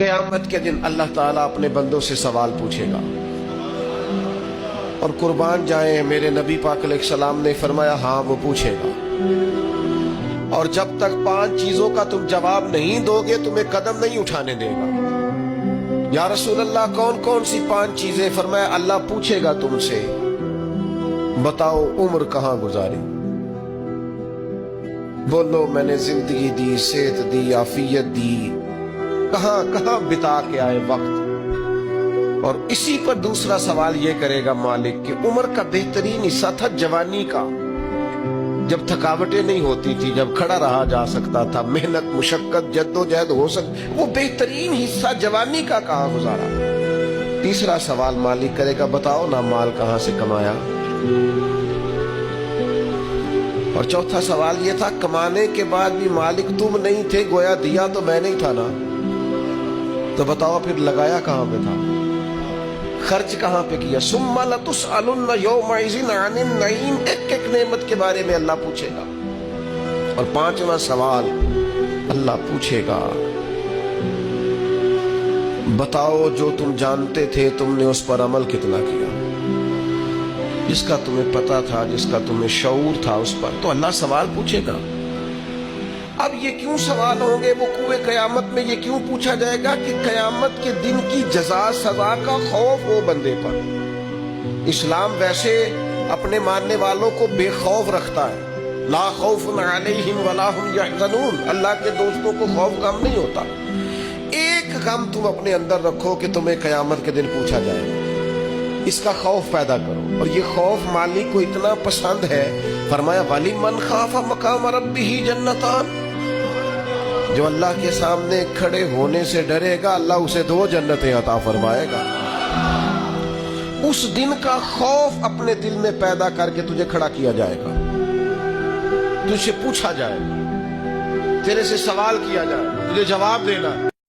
क़यामत के दिन अल्लाह ताला अपने बंदों से सवाल पूछेगा। और कुर्बान जाए मेरे नबी पाक अलैहिस्सलाम ने फरमाया हाँ वो पूछेगा। और जब तक 5 चीजों का तुम जवाब नहीं दोगे तुम्हें कदम नहीं उठाने देगा। या रसूल अल्लाह कौन कौन सी 5 चीजें? फरमाया अल्लाह पूछेगा तुमसे बताओ उम्र कहां गुजारी। बोलो मैंने जिंदगी दी, सेहत दी, आफियत दी, कहां कहां बिता के आए वक्त। और इसी पर दूसरा सवाल ये करेगा मालिक कि उम्र का बेहतरीन हिस्सा था जवानी का, जब थकावटें नहीं होती थी, जब खड़ा रहा जा सकता था, मेहनत मुशक्कत जद्दोजहद हो सकती, वो बेहतरीन हिस्सा जवानी का कहां गुजारा। तीसरा सवाल मालिक करेगा बताओ ना माल कहां से कमाया। और चौथा सवाल ये था कमाने के बाद भी मालिक तुम नहीं थे, गोया दिया तो मैंने ही था ना, तो बताओ फिर लगाया कहां पे था, खर्च कहां पे किया। सुम्मा लतुसअलुन्न यौमइज़िन अनिन नईम, एक एक नेमत के बारे में अल्लाह पूछेगा। और 5वां सवाल अल्लाह पूछेगा बताओ जो तुम जानते थे तुमने उस पर अमल कितना किया, जिसका तुम्हें पता था, जिसका तुम्हें शऊर था उस पर। तो अल्लाह सवाल पूछेगा। अब ये क्यों सवाल होंगे वो कुए क़यामत में, ये क्यों पूछा जाएगा कि क़यामत के दिन की जज़ा सज़ा का खौफ हो बंदे पर। इस्लाम वैसे अपने मानने वालों को बेखौफ रखता है, ला खौफुन अलैहिम वला हुम यहज़नून। अल्लाह के दोस्तों को खौफ गम नहीं होता। एक गम तुम अपने अंदर रखो कि तुम्हें क़यामत के दिन पूछा जाएगा, इसका खौफ पैदा करो। और ये खौफ मालिक को इतना पसंद है, फरमाया वलिमन खाफा मकाम रब्बिही जन्नतान, जो अल्लाह के सामने खड़े होने से डरेगा अल्लाह उसे 2 जन्नतें अता फरमाएगा। उस दिन का खौफ अपने दिल में पैदा करके तुझे खड़ा किया जाएगा, तुझसे पूछा जाएगा, तेरे से सवाल किया जाएगा, तुझे जवाब देना।